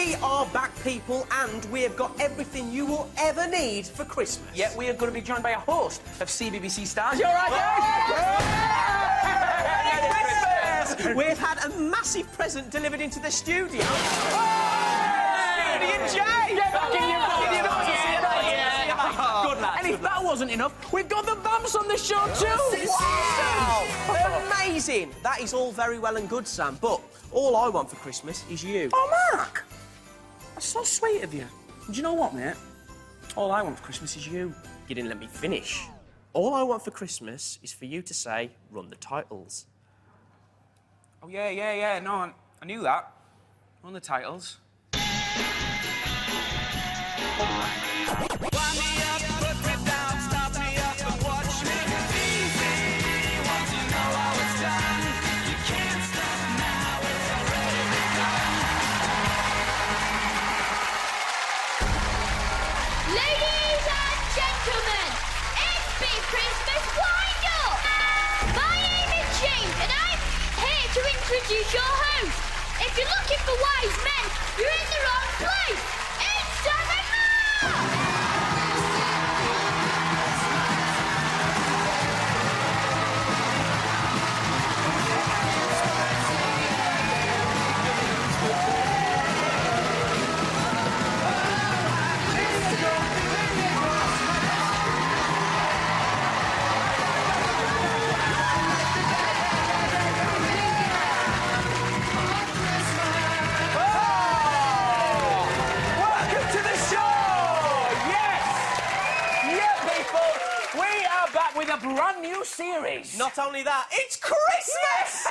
We are back, people, and we have got everything you will ever need for Christmas. Yeah, we are going to be joined by a host of CBBC stars. You all right, guys? Christmas! We've had a massive present delivered into the studio. Judy and Jay! Get back in your box! Good lad. And if that wasn't enough, we've got the Vamps on the show too! Wow! Amazing! That is all very well and good, Sam, but all I want for Christmas is you. Oh, Mark! That's so sweet of you. Do you know what, mate? All I want for Christmas is you. You didn't let me finish. All I want for Christmas is for you to say, run the titles. Oh, yeah. No, I knew that. On the titles. Introduce your host. If you're looking for wise men, you're in the wrong place. It's Sam and with a brand new series. Not only that, it's Christmas!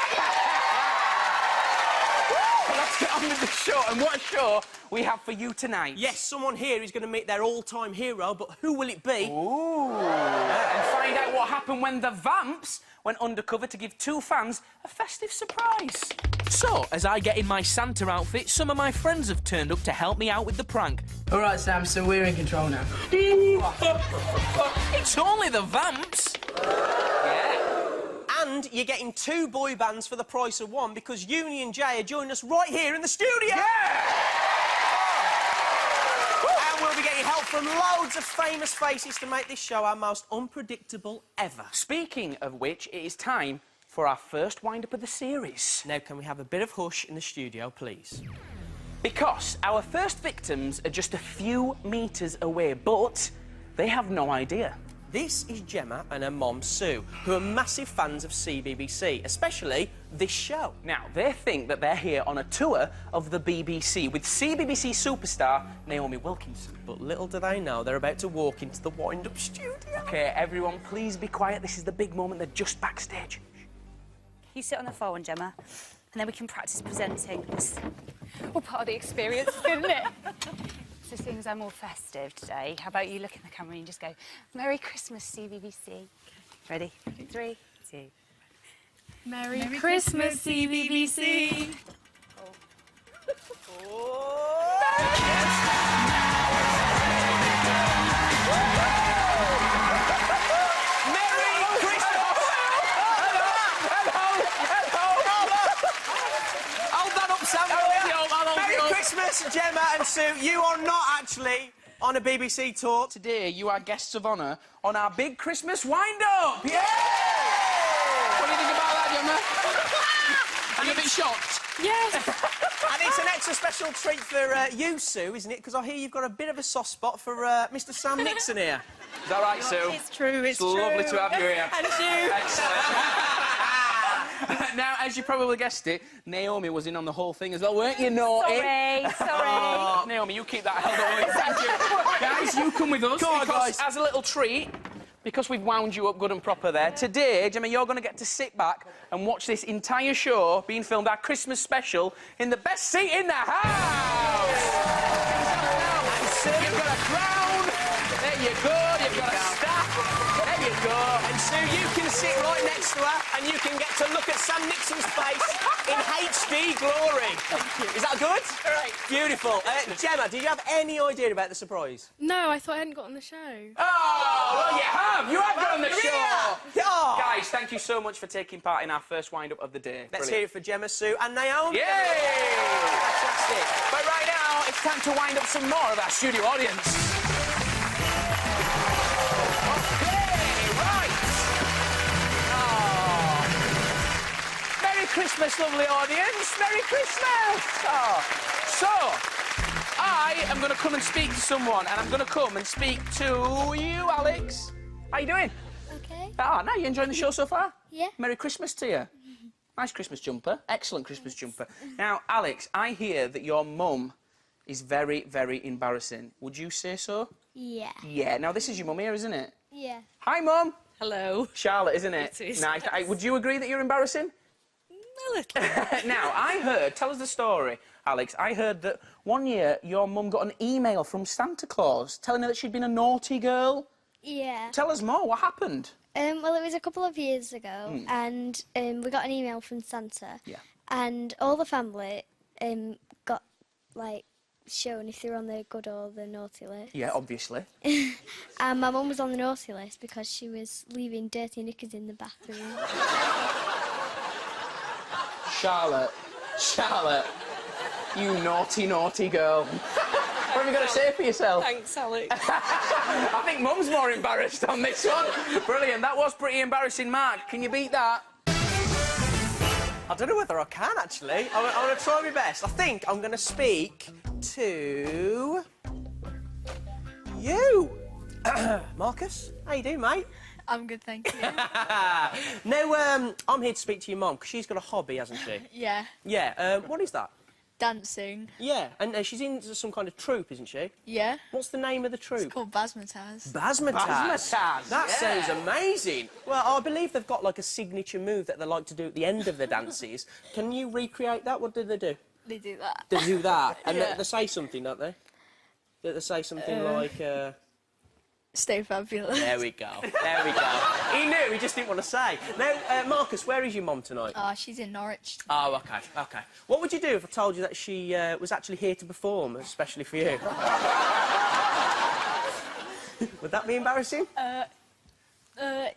Let's get on with the show. And what a show we have for you tonight. Yes, someone here is going to meet their all-time hero, but who will it be? Ooh. And find out what happened when the Vamps went undercover to give two fans a festive surprise. So, as I get in my Santa outfit, some of my friends have turned up to help me out with the prank. All right, Sam, so we're in control now. It's only the Vamps. Yeah. And you're getting two boy bands for the price of one because Uni and Jay are joining us right here in the studio. Yeah! And we'll be getting help from loads of famous faces to make this show our most unpredictable ever. Speaking of which, it is time for our first wind-up of the series. Now, can we have a bit of hush in the studio, please? Because our first victims are just a few metres away, but they have no idea. This is Gemma and her mom, Sue, who are massive fans of CBBC, especially this show. Now, they think that they're here on a tour of the BBC with CBBC superstar Naomi Wilkinson. But little do they know, they're about to walk into the wind-up studio. OK, everyone, please be quiet. This is the big moment. They're just backstage. You sit on the phone, Gemma, and then we can practice presenting. It's all part of the experience, isn't it? So seeing as I'm all festive today, how about you look in the camera and just go, Merry Christmas, CBBC. ready. 3, 2. Merry Christmas, CBBC. Merry Christmas, Gemma and Sue. You are not actually on a BBC tour. Today, you are guests of honour on our big Christmas wind-up. Yeah! What do you think about that, Gemma? Are you a bit shocked? Yes. And it's an extra special treat for you, Sue, isn't it? Because I hear you've got a bit of a soft spot for Mr. Sam Nixon here. Is that right, Sue? It's true, it's true. Lovely to have you here. And you. Excellent. Now, as you probably guessed it, Naomi was in on the whole thing as well, weren't you, naughty? Sorry. Oh, Naomi, you keep that held up. Thank you. Guys, you come with us. Come on, because, guys. as a little treat, because we've wound you up good and proper there, today, Gemma, you're going to get to sit back and watch this entire show being filmed, our Christmas special, in the best seat in the house. You've got a crown. There you go. You've got a staff. There you go. And Sue, you can sit right next to her and you can get to look at Sam Nixon's face in HD glory. Is that good? All right. Beautiful. Gemma, did you have any idea about the surprise? No, I thought I hadn't got on the show. Oh, well, you have. You have got on the show. Oh. Guys, thank you so much for taking part in our first wind-up of the day. Let's hear it for Gemma, Sue and Naomi. Yay! Fantastic. But right now, it's it's time to wind up some more of our studio audience. OK, right. Oh. Merry Christmas, lovely audience. Merry Christmas. Oh. So, I am going to come and speak to someone, and I'm going to come and speak to you, Alex. How you doing? Okay. Ah, now you enjoying the show so far? Yeah. Merry Christmas to you. Nice Christmas jumper. Excellent Christmas jumper. Now, Alex, I hear that your mum is very, very embarrassing. Would you say so? Yeah. Yeah. Now, this is your mum here, isn't it? Yeah. Hi, Mum. Hello. Charlotte, isn't it? It is. Nice. Would you agree that you're embarrassing? A little. Now, I heard... Tell us the story, Alex. I heard that one year your mum got an email from Santa Claus telling her that she'd been a naughty girl. Yeah. Tell us more. What happened? Well, it was a couple of years ago, and we got an email from Santa. Yeah. And all the family got, like, shown if they were on the good or the naughty list. Yeah, obviously. And my mum was on the naughty list because she was leaving dirty knickers in the bathroom. Charlotte, you naughty, naughty girl. What have you got to say for yourself? Thanks, Alex. I think Mum's more embarrassed on this one. Brilliant. That was pretty embarrassing, Mark. Can you beat that? I don't know whether I can, actually. I'm going to try my best. I think I'm going to speak to... you. Marcus, how you doing, mate? I'm good, thank you. No, I'm here to speak to your mum, because she's got a hobby, hasn't she? Yeah, Yeah, what is that? dancing. Yeah, and she's in some kind of troupe, isn't she? Yeah, What's the name of the troupe? it's called Basmataz. Basmataz. That yeah. sounds amazing. Well, I believe they've got, like, a signature move that they like to do at the end of the dances. Can you recreate that? What do they do? They do that. They do that, and Yeah. they say something, don't they? They say something like... Stay fabulous. There we go. There we go. He knew, he just didn't want to say. Now, Marcus, where is your mum tonight? Oh, she's in Norwich. Oh, OK, OK. What would you do if I told you that she was actually here to perform, especially for you? Would that be embarrassing? A bit.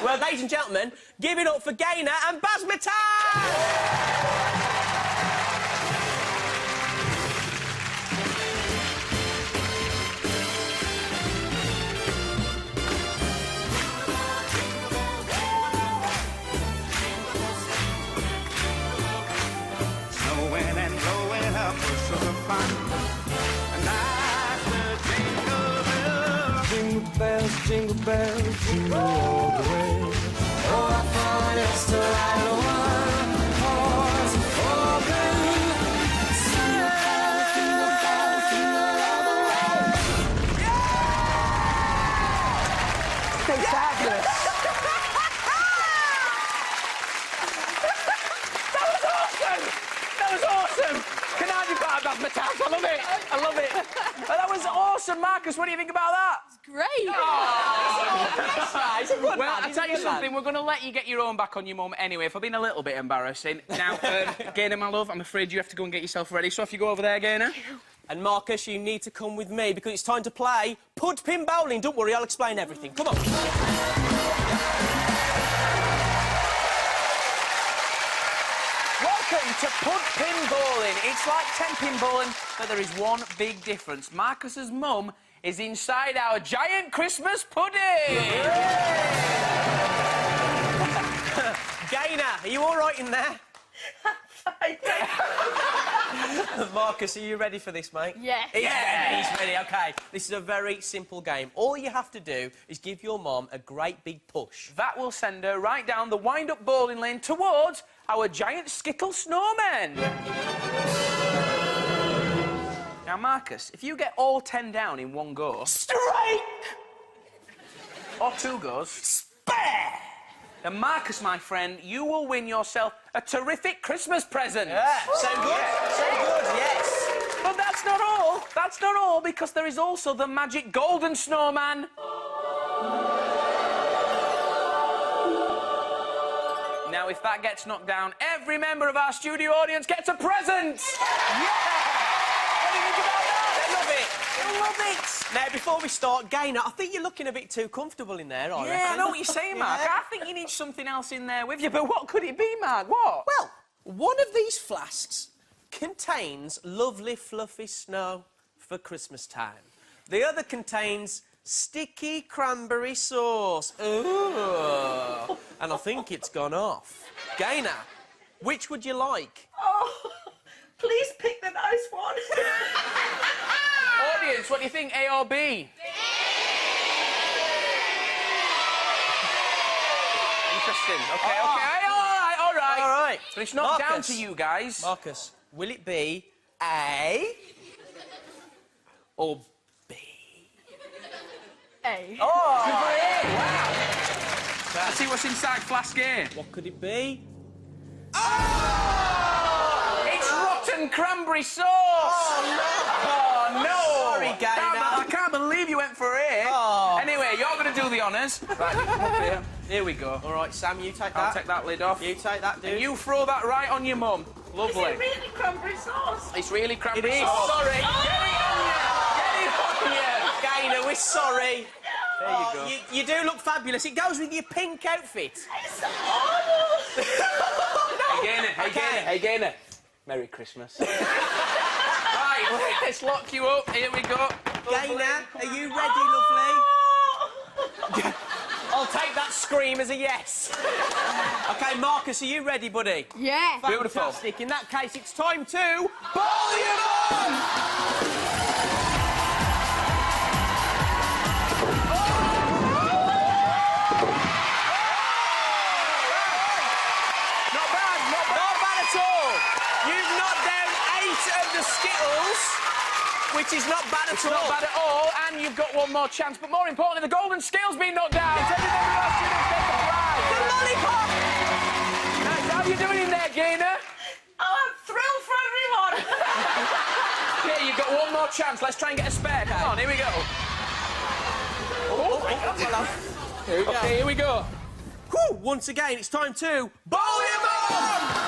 Well, ladies and gentlemen, give it up for Gaynor and Basmataz! Snowing and blowing up bushels of fun. And I said, jingle bells, jingle all the way. Oh, how fun it is to ride a one-horse open sleigh. Fabulous. That was awesome! Can I be part of Basmataz? I love it! I love it! Well, that was awesome, Marcus. What do you think about that? Great. Well, I'll tell you something. We're going to let you get your own back on your mum anyway, for being a little bit embarrassing. Now, Gaynor, my love, I'm afraid you have to go and get yourself ready. So if you go over there, Gaynor. And Marcus, you need to come with me because it's time to play Pud Pin Bowling. Don't worry, I'll explain everything. Come on. Welcome to Pud Pin Bowling. It's like 10-pin bowling, but there is one big difference. Marcus's mum is inside our giant Christmas pudding. Gaynor, are you all right in there? Marcus, are you ready for this, mate? Yeah. He's ready, OK. This is a very simple game. All you have to do is give your mum a great big push. That will send her right down the wind-up bowling lane towards our giant Skittle snowmen. Now, Marcus, if you get all 10 down in one go... Straight! Or 2 goes... Spare! Then, Marcus, my friend, you will win yourself a terrific Christmas present. Yeah, so good, so good, yes. But that's not all. That's not all, because there is also the magic golden snowman. Now, if that gets knocked down, every member of our studio audience gets a present! Yeah! What do you think about that? I love it. I love it. Now, before we start, Gaynor, I think you're looking a bit too comfortable in there, I Yeah, reckon. I know what you're saying, Mark. Yeah. I think you need something else in there with you, but what could it be, Mark? What? Well, one of these flasks contains lovely, fluffy snow for Christmas time. The other contains sticky cranberry sauce. Ooh. And I think it's gone off. Gaynor, which would you like? Oh, please pick the nice one. Audience, what do you think, A or B? Interesting. Okay, okay. All right. All right. But it's not down Marcus. to you guys. Marcus, will it be A or B? A. Oh! Good for A. Wow. Let's see what's inside flask A. What could it be? Oh! It's rotten cranberry sauce! Oh, no! Sorry, Gaynor. I can't believe you went for A. Oh. Anyway, you're going to do the honours. Right, you come up here. Here we go. All right, Sam, you take that. I'll take that lid off. You take that, dude. And you throw that right on your mum. Lovely. Is it really cranberry sauce? It's really cranberry It is. sauce. Sorry. Get it on you! Get it on you! Gaynor, we're sorry. There you go. You do look fabulous. It goes with your pink outfit. It's awful. Hey, Gaynor. Merry Christmas. Right, let's lock you up. Here we go. Gaynor, are you ready, lovely? I'll take that scream as a yes. OK, Marcus, are you ready, buddy? Yeah. Beautiful. Fantastic. In that case, it's time to... Bowl your mum! Not bad. Not bad at all. You've knocked down 8 of the Skittles, which is not bad at all. Not bad at all, and you've got one more chance. But more importantly, the golden scale's been knocked down. It's everybody else you take the prize. The lollipop! Nice. How are you doing in there, Gaynor? Oh, I'm thrilled for everyone. Okay, you've got one more chance. Let's try and get a spare. Come on, here we go. Here we go. Okay, here we go. Whew, once again, it's time to... Bowl your mum!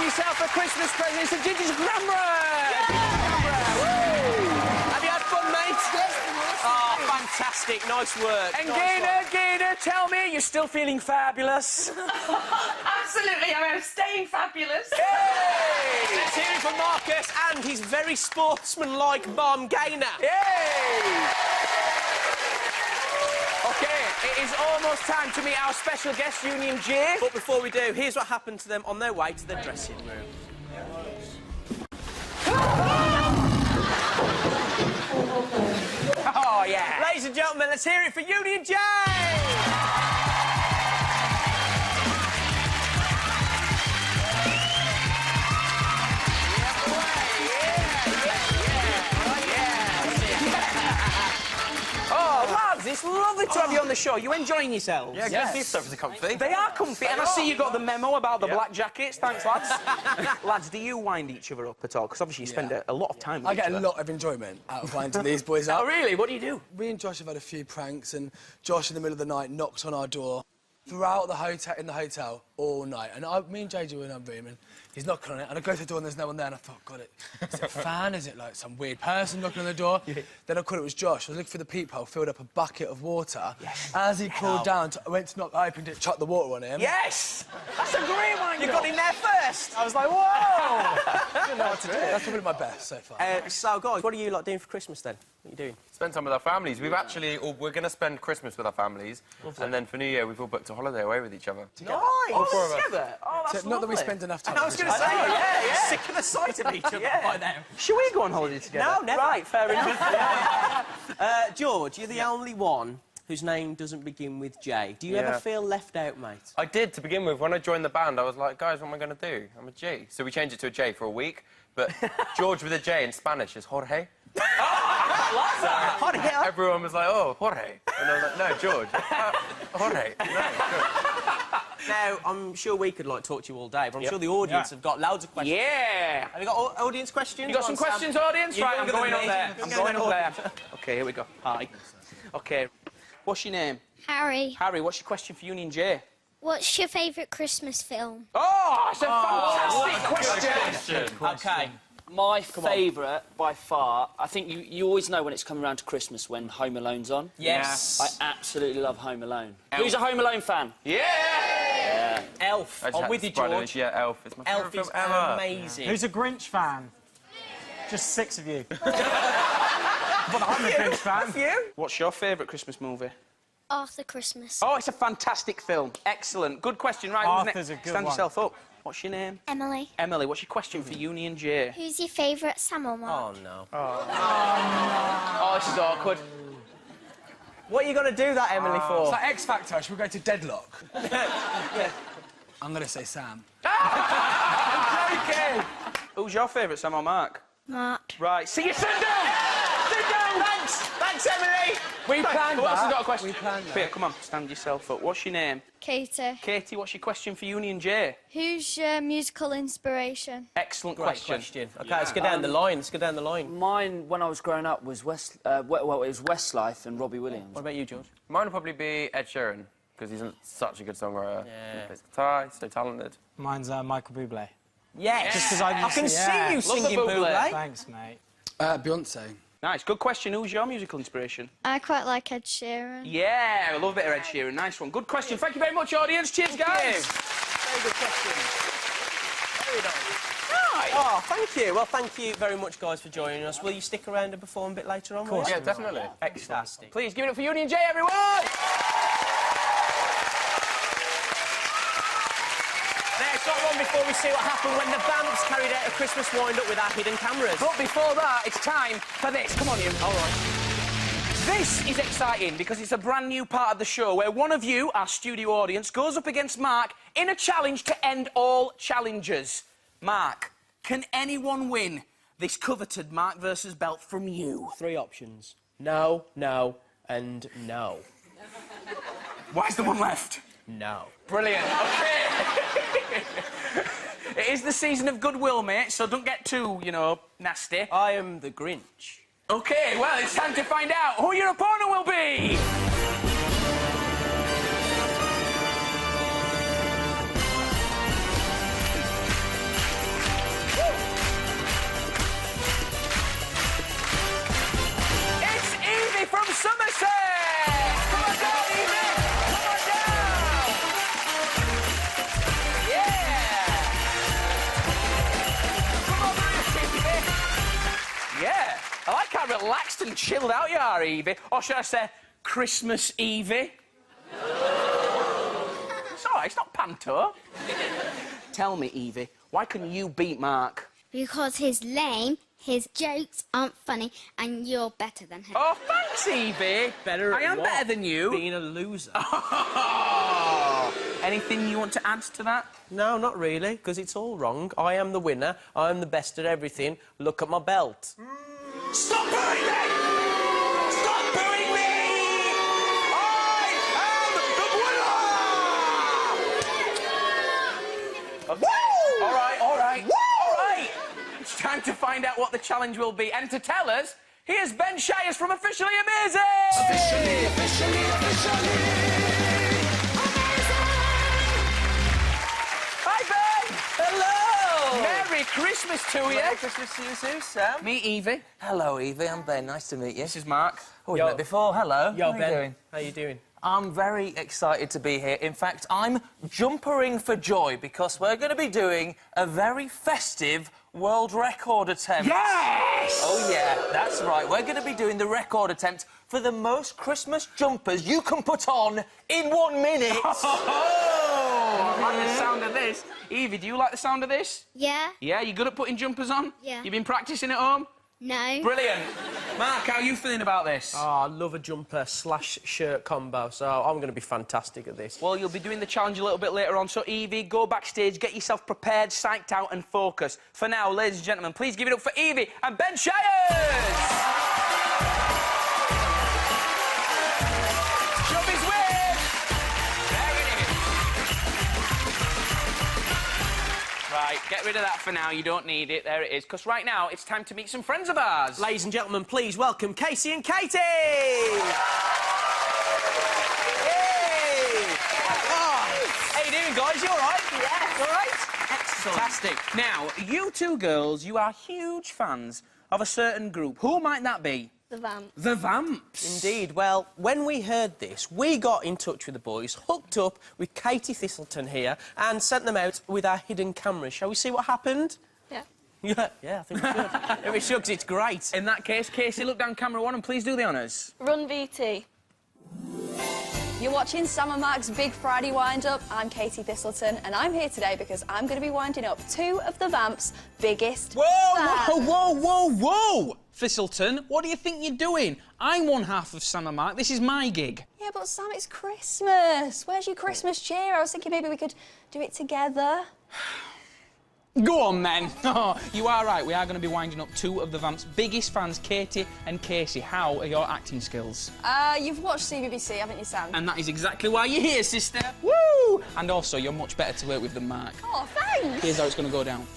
Yourself a Christmas present. It's a digital camera. Have you had fun, mate? Oh, fantastic. Nice work. And nice Gaynor, tell me, you're still feeling fabulous? Absolutely, I'm staying fabulous. Yay! Let's hear it from Marcus and his very sportsmanlike mum, Gaynor. Yay! OK, it is almost time to meet our special guest, Union J. But before we do, here's what happened to them on their way to the dressing room. Oh, yeah. Ladies and gentlemen, let's hear it for Union J! Oh, lads, it's lovely to have you on the show. You enjoying yourselves? Yeah, good. These stuffs are comfy. They are comfy, and I see you got the memo about the black jackets. Thanks, lads. Lads, do you wind each other up at all? Because obviously you spend a lot of time with I get each a other. lot of enjoyment out of winding these boys up. Oh, really? What do you do? Me and Josh have had a few pranks, and Josh, in the middle of the night, knocks on our door throughout the hotel all night. And me and JJ were in our room, and he's knocking on it, and I go to the door, and there's no one there, and I thought, God, is it a fan? Is it, like, some weird person knocking on the door? Yeah. Then I caught it was Josh. I was looking for the peephole, filled up a bucket of water. Yes. As he crawled down, I went to knock, I opened it, chucked the water on him. Yes! That's a great one. You got in there first. I was like, whoa! I didn't know what to do. That's probably my best so far. So, guys, what are you lot doing for Christmas then? What are you doing? Spend time with our families. We've actually, we're going to spend Christmas with our families, and then for New Year we've all booked a holiday away with each other. Nice! Oh, together? Oh, that's Not that we lovely. spend enough time. I was going to say, sick of the sight of each other by now. Should we go on holiday together? No, never. Right, fair enough. George, you're the only one whose name doesn't begin with J. Do you ever Yeah. feel left out, mate? I did to begin with. When I joined the band, I was like, guys, what am I going to do? I'm a J. So we changed it to a J for a week, but George with a J in Spanish is Jorge. Jorge. Everyone was like, oh, Jorge. And I was like, no, George. Jorge. No, George. Now, I'm sure we could, like, talk to you all day, but I'm sure the audience have got loads of questions. Yeah! Have you got audience questions? You got some questions, audience? You're Right, I'm younger going than up me. there. I'm I'm going going up up. there. OK, here we go. Hi. OK. What's your name? Harry, Harry, what's your question for Union J? what's your favourite Christmas film? Oh, that's a fantastic question! OK, My favourite, by far, I think you always know when it's coming around to Christmas when Home Alone's on. Yes. I absolutely love Home Alone. Who's a Home Alone fan? Yeah! Elf. I'm with you, George. Yeah, Elf. It's my Elf favourite is film ever. amazing. Who's a Grinch fan? Just 6 of you. But I'm a Grinch fan. You? What's your favourite Christmas movie? After Christmas. Oh, it's a fantastic film. Excellent. Good question. Right, Arthur's a good Stand one. yourself up. What's your name? Emily. Emily, what's your question for Union J? Who's your favourite Sam or Mark? Oh, no. Oh, this is awkward. What are you going to do that, Emily, for? It's like X Factor. Should we go to Deadlock? Yeah. I'm going to say Sam. Okay. Who's your favourite, Sam or Mark? Mark. Right, see you, sit down! Sit down! Thanks, Emily! We planned Who else has that. got a question? We planned that. Peter, come on, stand yourself up. What's your name? Katie. Katie, what's your question for Union J? Who's your musical inspiration? Excellent Great question. Okay, let's go down the line. Let's go down the line. Mine, when I was growing up, was it was Westlife and Robbie Williams. What about you, George? Mine would probably be Ed Sheeran, because he's such a good songwriter. Yeah. He plays guitar, he's so talented. Mine's Michael Bublé. Yes. Just 'cause I can used to- see yeah. you Love the singing Bublé. Bublé. Thanks, mate. Beyonce. Nice, good question. Who's your musical inspiration? I quite like Ed Sheeran. Yeah, I love a bit of Ed Sheeran. Nice one. Good question. Thank you very much, audience. Cheers, guys. Very good question. Very nice. Oh, thank you. Well, thank you very much, guys, for joining us. Will you stick around and perform a bit later on? Of course. Yeah, definitely. Fantastic. Please give it up for Union J, everyone! Next, not long before we see what happened when the Vamps carried out a Christmas wind-up with our hidden cameras. But before that, it's time for this. Come on, you. All right. This is exciting because it's a brand new part of the show where one of you, our studio audience, goes up against Mark in a challenge to end all challenges. Mark, can anyone win this coveted Mark versus belt from you? 3 options. No, no, and no. Why's the one left? No. Brilliant. Okay. It is the season of goodwill, mate, so don't get too, you know, nasty. I am the Grinch. Okay, well, it's time to find out who your opponent will be. It's Evie from Somerset. Come on down, Evie. Come on down. Yeah. Come over here, Evie. Yeah. I like how relaxed and chilled out you are, Evie. Or should I say, Christmas Evie? It's all right, it's not panto. Tell me, Evie, why can you beat Mark? Because he's lame, his jokes aren't funny, and you're better than him. Oh, thanks, Evie. Better I at am what? better than you. Being a loser. Anything you want to add to that? No, not really, because it's all wrong. I am the winner. I am the best at everything. Look at my belt. Stop booing me! Stop booing me! I am the winner! Okay. All right, all right, all right. It's time to find out what the challenge will be. And to tell us, here's Ben Shires from Officially Amazing! Officially! Hi, Ben! Hello! Merry Christmas to you! Merry Christmas to you too, Sam. Meet Evie. Hello, Evie. I'm Ben. Nice to meet you. This is Mark. Oh, we've Yo. met before. Hello. Yo, How Ben. you doing? How you doing? I'm very excited to be here. In fact, I'm jumpering for joy because we're going to be doing a very festive world record attempt. Yes! Oh, yeah, that's right. We're going to be doing the record attempt for the most Christmas jumpers you can put on in 1 minute. Oh! I like the sound of this. Evie, do you like the sound of this? Yeah? Yeah, you good at putting jumpers on? Yeah. You've been practising at home? No. Brilliant. Mark, how are you feeling about this? Oh, I love a jumper/shirt combo, so I'm going to be fantastic at this. Well, you'll be doing the challenge a little bit later on, so Evie, go backstage, get yourself prepared, psyched out and focused. For now, ladies and gentlemen, please give it up for Evie and Ben Shires! Shove his wig! There it is. Right, get rid of that for now, you don't need it, there it is, because right now it's time to meet some friends of ours. Ladies and gentlemen, please welcome Casey and Katie! Hey! Oh, how you doing, guys? You all right? Yes. You all right? Excellent. Fantastic. Now, you two girls, you are huge fans of a certain group. Who might that be? The Vamps. The Vamps. Indeed. Well, when we heard this, we got in touch with the boys, hooked up with Katie Thistleton here, and sent them out with our hidden cameras. Shall we see what happened? Yeah. Yeah, I think we should. If it shugs, it's great. In that case, Casey, look down camera 1 and please do the honours. Run VT. You're watching Sam and Mark's Big Friday Wind-Up. I'm Katie Thistleton, and I'm here today because I'm going to be winding up 2 of the Vamps' biggest fans. Whoa! Thistleton, what do you think you're doing? I'm one half of Sam and Mark. This is my gig. Yeah, but Sam, it's Christmas. Where's your Christmas cheer? I was thinking maybe we could do it together. Go on, then. Oh, you are right. We are going to be winding up 2 of the Vamps' biggest fans, Katie and Casey. How are your acting skills? You've watched CBBC, haven't you, Sam? And that is exactly why you're here, sister. Woo! And also, you're much better to work with than Mark. Oh, thanks. Here's how it's going to go down.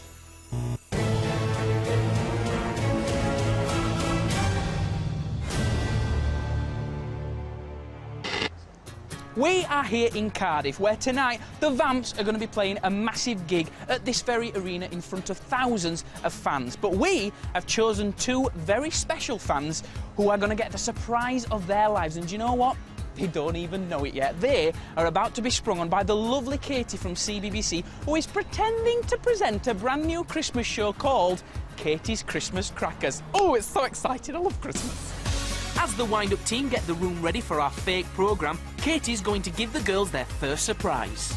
We are here in Cardiff, where tonight the Vamps are going to be playing a massive gig at this very arena in front of thousands of fans. But we have chosen 2 very special fans who are going to get the surprise of their lives. And do you know what? They don't even know it yet. They are about to be sprung on by the lovely Katie from CBBC, who is pretending to present a brand new Christmas show called Katie's Christmas Crackers. Oh, it's so exciting. I love Christmas. As the wind-up team get the room ready for our fake programme, Katie's going to give the girls their first surprise.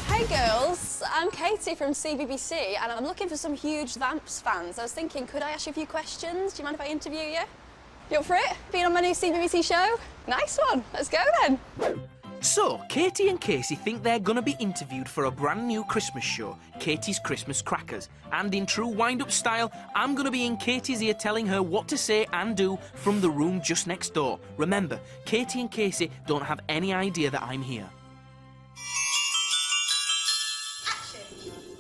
Hey, girls. I'm Katie from CBBC, and I'm looking for some huge Vamps fans. I was thinking, could I ask you a few questions? Do you mind if I interview you? You up for it? Being on my new CBBC show? Nice one. Let's go, then. So, Katie and Casey think they're going to be interviewed for a brand new Christmas show, Katie's Christmas Crackers. And in true wind-up style, I'm going to be in Katie's ear telling her what to say and do from the room just next door. Remember, Katie and Casey don't have any idea that I'm here.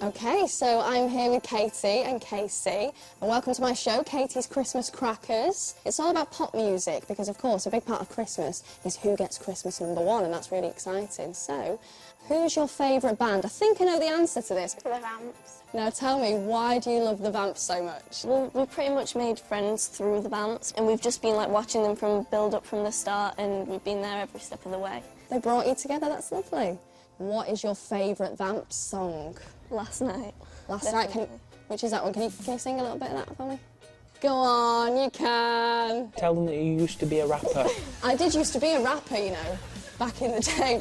OK, so I'm here with Katie and Casey, and welcome to my show, Katie's Christmas Crackers. It's all about pop music, because, of course, a big part of Christmas is who gets Christmas #1, and that's really exciting. So, who's your favourite band? I think I know the answer to this. The Vamps. Now, tell me, why do you love the Vamps so much? Well, we pretty much made friends through the Vamps, and we've just been, like, watching them from build-up from the start, and we've been there every step of the way. They brought you together, that's lovely. What is your favourite Vamps song? Last Night. Last Night, which is that one? Can you sing a little bit of that for me? Go on, you can. Tell them that you used to be a rapper. I did used to be a rapper, you know, back in the day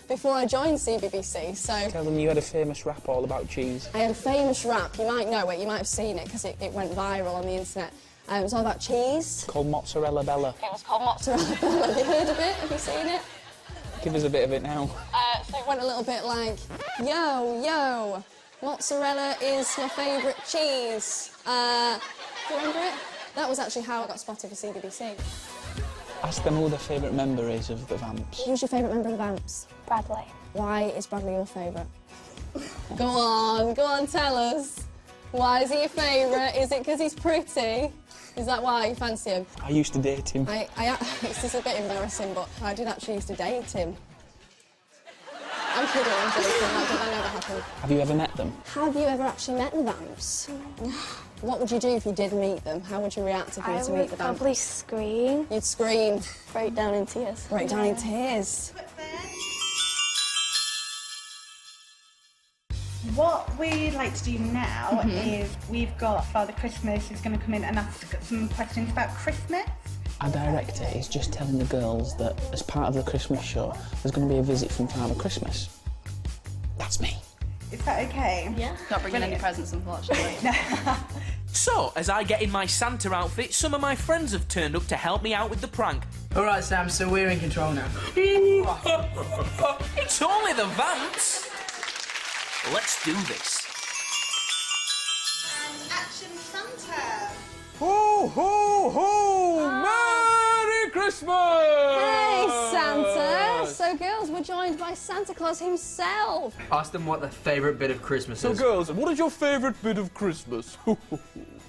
before I joined CBBC, so... Tell them you had a famous rap all about cheese. I had a famous rap, you might know it, you might have seen it, because it went viral on the internet. It was all about cheese. Called Mozzarella Bella. It was called Mozzarella Bella. Have you heard of it? Have you seen it? Give us a bit of it now. So it went a little bit like, yo, yo, mozzarella is my favourite cheese. Do you remember it? That was actually how I got spotted for CBBC. Ask them who their favourite member is of the Vamps. Who's your favourite member of the Vamps? Bradley. Why is Bradley your favourite? Go on, tell us. Why is he your favourite? Is it because he's pretty? Is that why you fancy him? I used to date him. This is a bit embarrassing, but I did actually used to date him. I'm kidding, I'm joking, that never happened. Have you ever met them? Have you ever actually met the Vamps? What would you do if you did meet them? How would you react if you were to meet the Vamps? I would probably scream. You'd scream? Break down in tears. Break down in tears. What we'd like to do now is we've got Father Christmas who's going to come in and ask some questions about Christmas. Our director is just telling the girls that as part of the Christmas show, there's going to be a visit from Father Christmas. That's me. Is that okay? Yeah. Not bringing any presents, unfortunately. So, as I get in my Santa outfit, some of my friends have turned up to help me out with the prank. All right, Sam, so we're in control now. It's only the Vamps. Let's do this. And action Santa. Ho, ho, ho! Merry Christmas! Hey, Santa! So, girls, we're joined by Santa Claus himself. Ask them what their favourite bit of Christmas So, is. girls, what is your favourite bit of Christmas?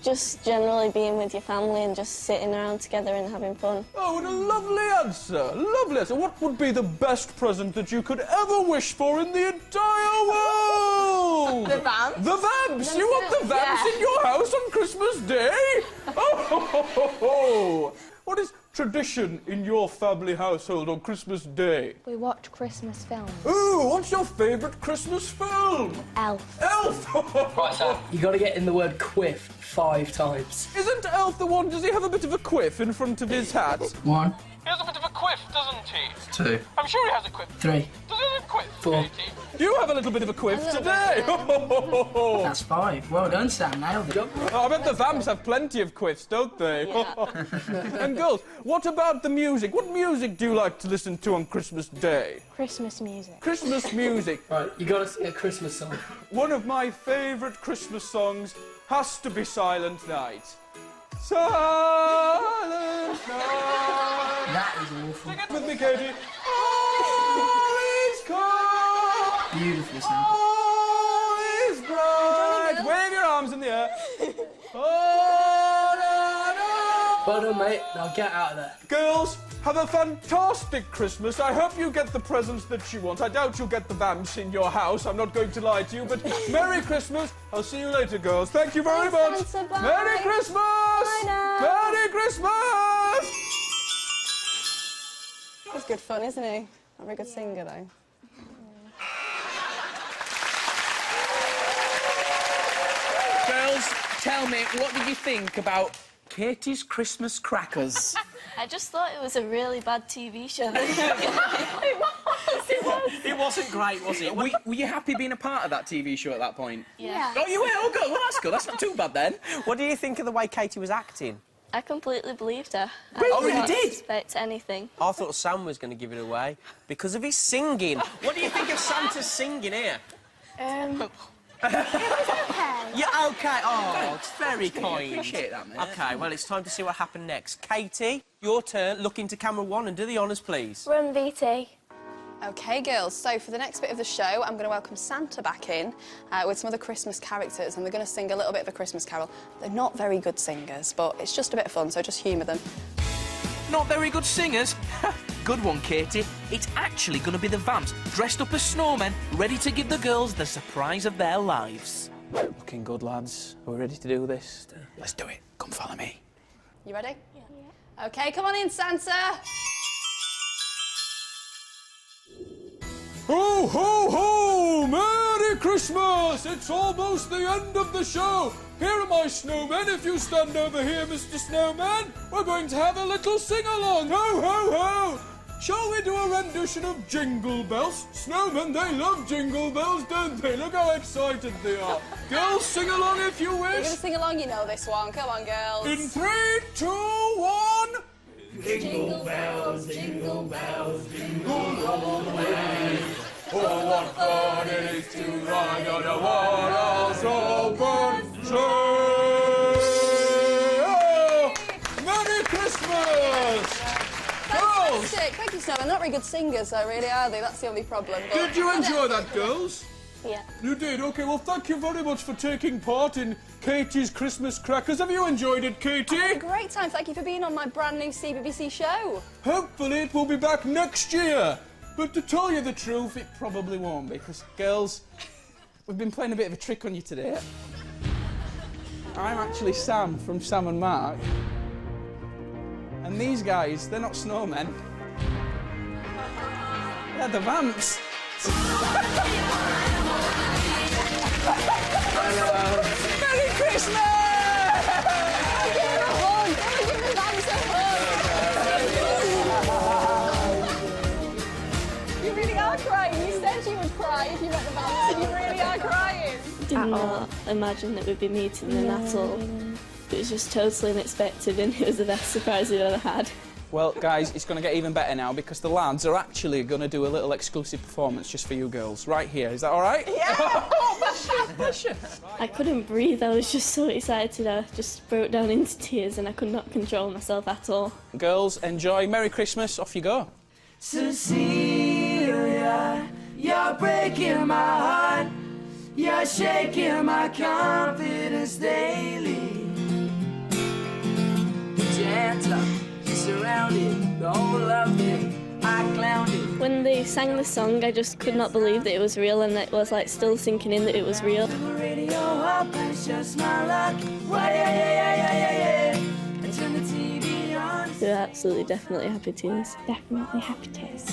Just generally being with your family and just sitting around together and having fun. Oh, what a lovely answer. Lovely answer. What would be the best present that you could ever wish for in the entire world? Oh! The Vamps. The Vamps! You want the Vamps Yeah. in your house on Christmas Day? Oh! What is tradition in your family household on Christmas Day? We watch Christmas films. Ooh, what's your favourite Christmas film? Elf. Elf! Right, Sam, you got to get in the word quiff 5 times. Isn't Elf the one, does he have a bit of a quiff in front of his hat? 1, He has a bit of a quiff, doesn't he? 2, I'm sure he has a quiff. 3, Does he have a quiff? 4. You have a little bit of a quiff little today. That's 5. Well done, Sam. Nailed it. I bet the Vamps have plenty of quiffs, don't they? And girls, what about the music? What music do you like to listen to on Christmas Day? Christmas music. Christmas music. Right, you got to sing a Christmas song. One of my favourite Christmas songs has to be Silent Night. Silent Night. That is awful. Sing it with me, Katie. All is calm. Beautiful, Sam. All is bright. Wave your arms in the air. Oh, no, no. Well done, mate. Now get out of there. Girls, have a fantastic Christmas. I hope you get the presents that you want. I doubt you'll get the Vamps in your house. I'm not going to lie to you, but Merry Christmas. I'll see you later, girls. Thank you very much. Santa, bye. Merry Christmas. Bye now. Merry Christmas. He's good fun, isn't he? Not a very good singer, though. Girls, tell me, what did you think about Katie's Christmas crackers? I just thought it was a really bad TV show. It wasn't great, was it? Were you happy being a part of that TV show at that point? Yeah. Oh, you were? Oh, good. Well, that's good. That's not too bad, then. What do you think of the way Katie was acting? I completely believed her. Really? I Oh, you did? didn't expect anything. I thought Sam was going to give it away because of his singing. What do you think of Santa's singing here? Yeah, OK. Oh, it's very kind. Appreciate that, mate. OK, well, it's time to see what happened next. Katie, your turn. Look into camera 1 and do the honours, please. Run, VT. OK, girls, so for the next bit of the show, I'm going to welcome Santa back in with some other Christmas characters, and we're going to sing a little bit of a Christmas carol. They're not very good singers, but it's just a bit of fun, so just humour them. Not very good singers. Good one, Katie. It's actually going to be the Vamps, dressed up as snowmen, ready to give the girls the surprise of their lives. Looking good, lads. Are we ready to do this? Let's do it. Come follow me. You ready? Yeah. OK, come on in, Santa. Ho, ho, ho! Merry Christmas! It's almost the end of the show. Here are my snowmen. If you stand over here, Mr. Snowman, we're going to have a little sing-along. Ho, ho, ho! Shall we do a rendition of Jingle Bells? Snowmen, they love Jingle Bells, don't they? Look how excited they are. Girls, sing along if you wish. You're going to sing along, you know this one. Come on, girls. In 3, 2, 1... Jingle bells, jingle bells, jingle all the way. Oh, what fun it is to ride on a one-horse open sleigh! Oh, Merry Christmas! Girls! Fantastic. Thank you, Snow. They're not very good singers, though, really, are they? That's the only problem. But... Did you enjoy that, girls? Yeah. You did? OK, well, thank you very much for taking part in Katie's Christmas Crackers. Have you enjoyed it, Katie? I had a great time. Thank you for being on my brand new CBBC show. Hopefully it will be back next year. But to tell you the truth, it probably won't be, because, girls, we've been playing a bit of a trick on you today. I'm actually Sam from Sam and Mark. And these guys, they're not snowmen. They're the Vamps. Merry Christmas! Give him a hug! Give the Vamps a hug! You really are crying. You said you would cry if you met the Vamps, and you really are crying. Did not imagine that we'd be meeting them at all. It was just totally unexpected, and it was the best surprise we've ever had. Well, guys, it's going to get even better now because the lads are actually going to do a little exclusive performance just for you girls, right here. Is that all right? Yeah! I couldn't breathe. I was just so excited. I just broke down into tears, and I could not control myself at all. Girls, enjoy. Merry Christmas. Off you go. Cecilia, you're breaking my heart. You're shaking my confidence daily. Gentle, surrounded, the whole of it, I clowned it. When they sang the song, I just could not believe that it was real, and it was like still sinking in that it was real. They were absolutely, definitely happy tears. Definitely happy tears.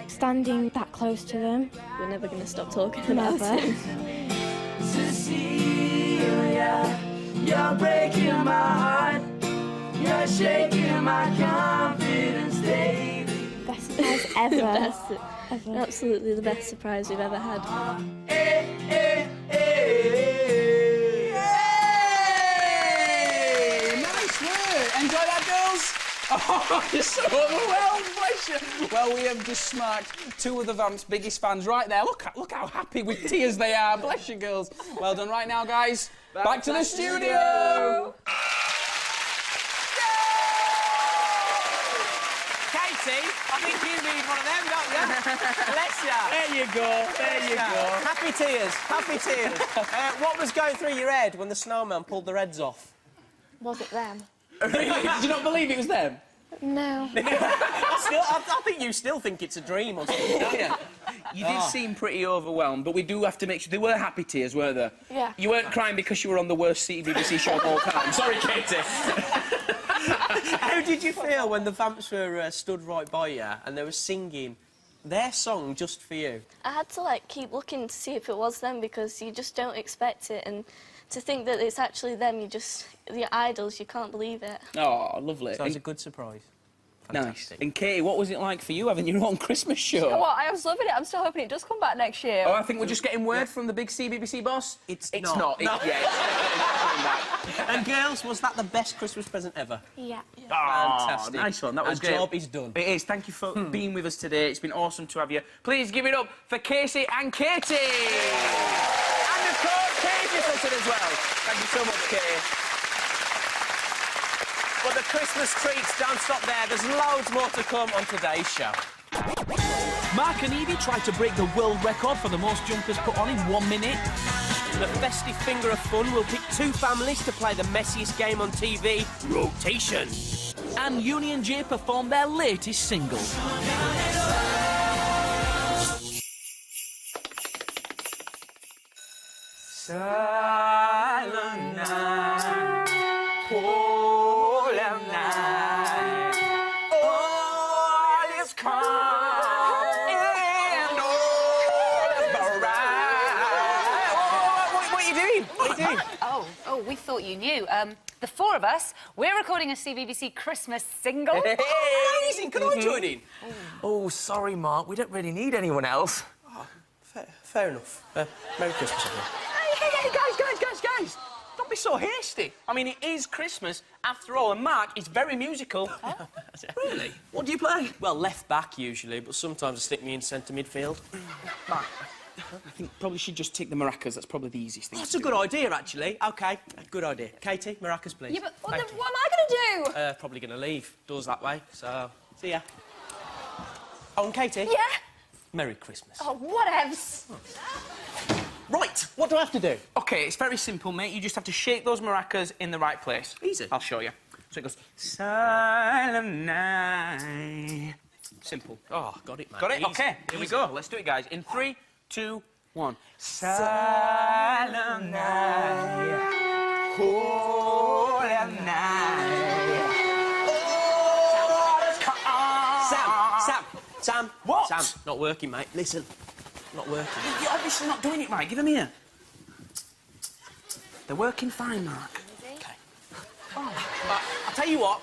Standing that close to them. We're never going to stop talking about it. Cecilia, you're breaking my heart. You're shaking my confidence daily. Best surprise ever. The best, ever. absolutely the best surprise we've ever had. Hey, hey, hey. Hey! Nice work. Enjoy that, girls? Oh, you're so overwhelmed, bless you. Well, we have just smacked two of the Vamps' biggest fans right there. Look how happy with tears they are. Bless you, girls. Well done right now, guys. Back to the studio. Katie, I think you need one of them, don't you? Bless you. There you go. There you go. Happy tears. Happy tears. What was going through your head when the snowman pulled their heads off? Was it them? Really? Did you not believe it was them? No. I think you still think it's a dream or something, don't you? You did seem pretty overwhelmed, but we do have to make sure... They were happy tears, weren't they? Yeah. You weren't crying because you were on the worst CBBC show of all time. Sorry, Katie. How did you feel when the Vamps were stood right by you and they were singing their song just for you? I had to, like, keep looking to see if it was them because you just don't expect it, and to think that it's actually them, the idols, you can't believe it. Oh, lovely. So it was a good surprise. Nice. And Katie, what was it like for you having your own Christmas show? Well, I was loving it. I'm still hoping it does come back next year. Oh, I think we're just getting word from the big CBBC boss. It's not. No. Yeah, it's coming back. And girls, was that the best Christmas present ever? Yeah. Fantastic. Nice one. That was Our great. job is done. It is. Thank you for being with us today. It's been awesome to have you. Please give it up for Casey and Katie. And of course, Katie Thistleton as well. Thank you so much, Katie. But the Christmas treats don't stop there. There's loads more to come on today's show. Mark and Evie tried to break the world record for the most jumpers put on in 1 minute. The festive finger of fun will pick two families to play the messiest game on TV, Rotation. And Uni and Jay performed their latest single. Silent night, cold night, all is calm and all is bright. What are you doing? What are you doing? Oh, we thought you knew. The four of us, we're recording a CBBC Christmas single. Hey, amazing! Can I join in? Oh, sorry, Mark. We don't really need anyone else. Oh, fair enough. Merry Christmas, everyone. Hey, guys! Don't be so hasty. I mean, it is Christmas, after all, and Mark is very musical. Really? What do you play? Well, left back usually, but sometimes I stick me in centre midfield. Mark, I think probably should just take the maracas. That's probably the easiest thing. That's a good idea, actually. OK, good idea. Katie, maracas, please. Yeah, but what am I going to do? Probably going to leave. Doors that way, so... See ya. Oh, and Katie? Yeah? Merry Christmas. Oh, whatevs. Right, what do I have to do? OK, it's very simple, mate. You just have to shake those maracas in the right place. Easy. I'll show you. So it goes... Silent night. Simple. Oh, got it, man. Got it? Easy. OK, here we Easy. go. Let's do it, guys. In 3, 2, 1. Silent night, cold night. Sam. What? Sam, not working, mate. Listen, not working. You're obviously not doing it right. Give them here. They're working fine, Mark. OK. I'll tell you what.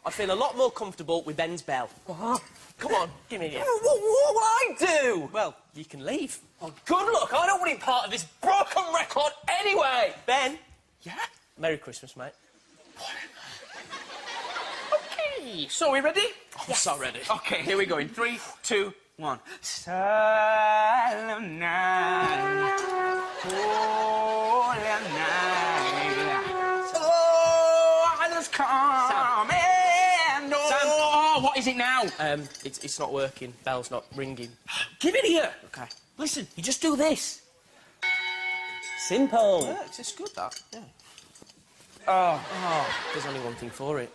I feel a lot more comfortable with Ben's bell. Come on, give me it. What will I do? Well, you can leave. Oh, good luck. I don't want to be part of this broken record anyway. Ben. Yeah? Merry Christmas, mate. OK, so are we ready? I'm so ready. OK, here we go. In 3, 2, 1. Silent night, cold night. Oh, I just come and oh, what is it now? It's not working. Bell's not ringing. Give it here. OK. Listen, you just do this. Simple. Works. It's good, that. Yeah. There's only one thing for it.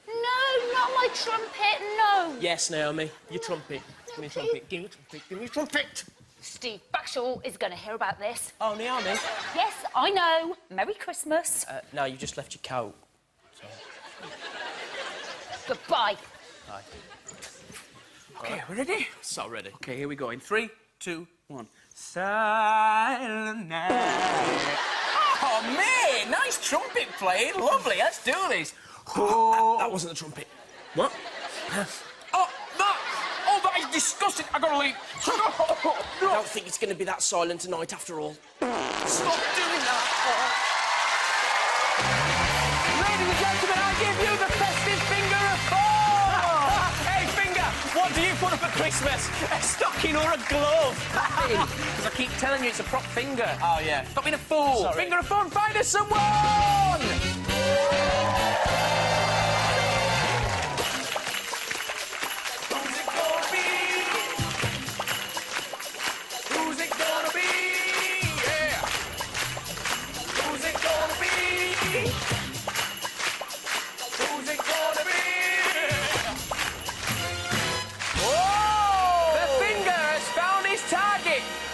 No, not my trumpet, no. Yes, Naomi, your trumpet. Give me a trumpet. Give me a trumpet. Give me a trumpet. Steve Backshall is going to hear about this. Oh, Naomi. Yes, I know. Merry Christmas. No, you just left your coat. Goodbye. Bye. OK, we're ready? So ready. OK, here we go. In 3, 2, 1. Silent night. Oh, mate! Nice trumpet playing. Lovely. Let's do this. That wasn't the trumpet. What? That is disgusting. I gotta leave. I don't think it's going to be that silent tonight after all. Stop doing that. Ladies and gentlemen, I give you the festive finger of 4. Hey, Finger, what do you put up at Christmas? A stocking or a glove? Because I keep telling you it's a prop finger. Oh, yeah. Stop being a fool. Sorry. Finger of 4 and find us someone!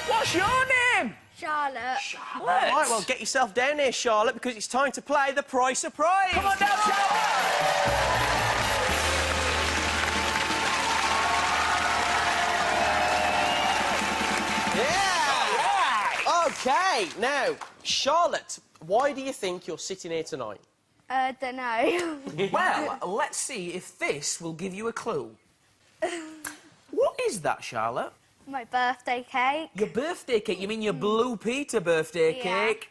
What's your name? Charlotte. Right, well, get yourself down here, Charlotte, because it's time to play the Price of Prize. Come on down, Charlotte! Yeah! OK, now, Charlotte, why do you think you're sitting here tonight? Don't know. Well, let's see if this will give you a clue. What is that, Charlotte? My birthday cake. Your birthday cake? You mean your Blue Peter birthday Yeah. cake?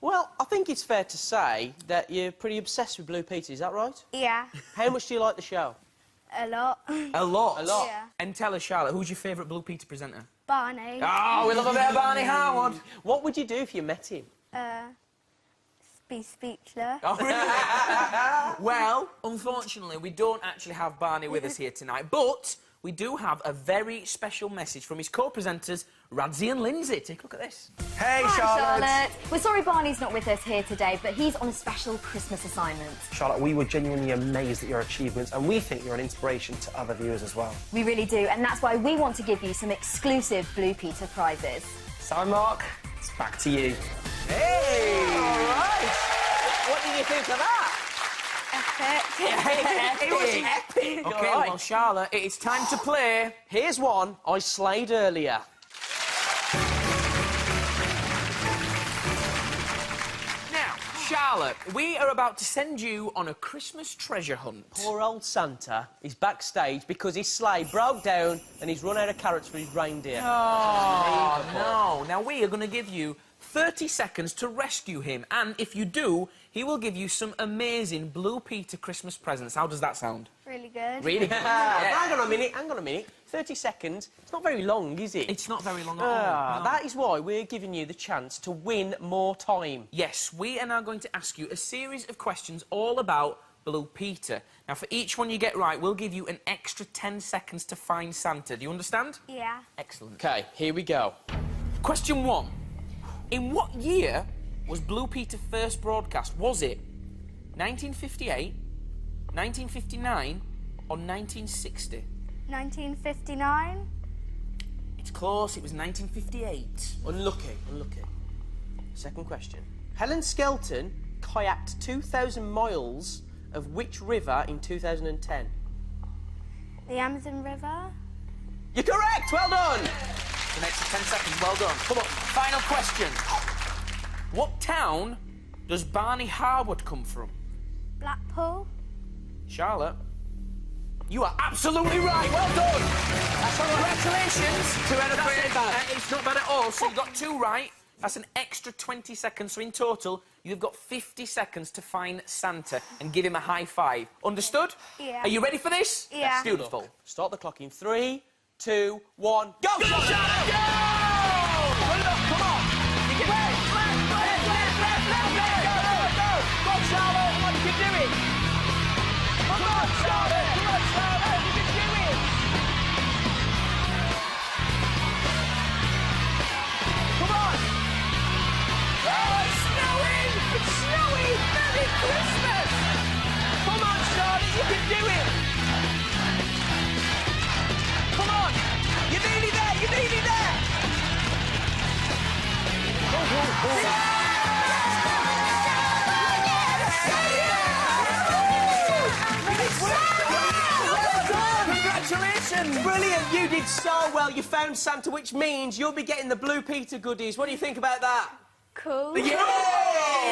Well, I think it's fair to say that you're pretty obsessed with Blue Peter, is that right? Yeah. How much do you like the show? A lot. A lot? A lot. Yeah. And tell us, Charlotte, who's your favourite Blue Peter presenter? Barney. Oh, we love a bit of Barney Harwood. What would you do if you met him? Be speechless. Oh, really? Well, unfortunately, we don't actually have Barney with us here tonight, but we do have a very special message from his co-presenters, Radzi and Lindsay. Take a look at this. Hey, Hi, Charlotte. We're sorry Barney's not with us here today, but he's on a special Christmas assignment. Charlotte, we were genuinely amazed at your achievements, and we think you're an inspiration to other viewers as well. We really do, and that's why we want to give you some exclusive Blue Peter prizes. So, Mark, it's back to you. Hey! All right. What did you think of that? Epic. It was epic. OK, well, Charlotte, it's time to play. Here's one I slayed earlier. Now, Charlotte, we are about to send you on a Christmas treasure hunt. Poor old Santa is backstage because his sleigh broke down and he's run out of carrots for his reindeer. Oh, no. Now, we are going to give you 30 seconds to rescue him, and if you do, he will give you some amazing Blue Peter Christmas presents. How does that sound? Really good. Really good. Hang on a minute. 30 seconds. It's not very long, is it? It's not very long at all. No. That is why we're giving you the chance to win more time. Yes, we are now going to ask you a series of questions all about Blue Peter. Now, for each one you get right, we'll give you an extra 10 seconds to find Santa. Do you understand? Yeah. Excellent. OK, here we go. Question 1. In what year was Blue Peter first broadcast? Was it 1958, 1959 or 1960? 1959. It's close, it was 1958. Unlucky. Second question. Helen Skelton kayaked 2,000 miles of which river in 2010? The Amazon River. You're correct! Well done! An extra 10 seconds, well done. Come on, final question. What town does Barney Harwood come from? Blackpool. Charlotte, you are absolutely right. Well done. Congratulations. 2 out of 3. It's not bad at all. So you got 2 right. That's an extra 20 seconds. So in total, you've got 50 seconds to find Santa and give him a high five. Understood? Yeah. Are you ready for this? Yeah. Beautiful. Start the clock in 3, 2, 1, go! Go, Charlotte! Go! Good luck, come on. You can... Left. Go, Charlotte. Come on, you can do it. Come on, Charlotte. You can do it. Come on. Oh, it's snowing. It's snowing. You can do it! Come on! You're nearly there! You're nearly there! Congratulations! Brilliant! You did so well. You found Santa, which means you'll be getting the Blue Peter goodies. What do you think about that? Cool. Yeah!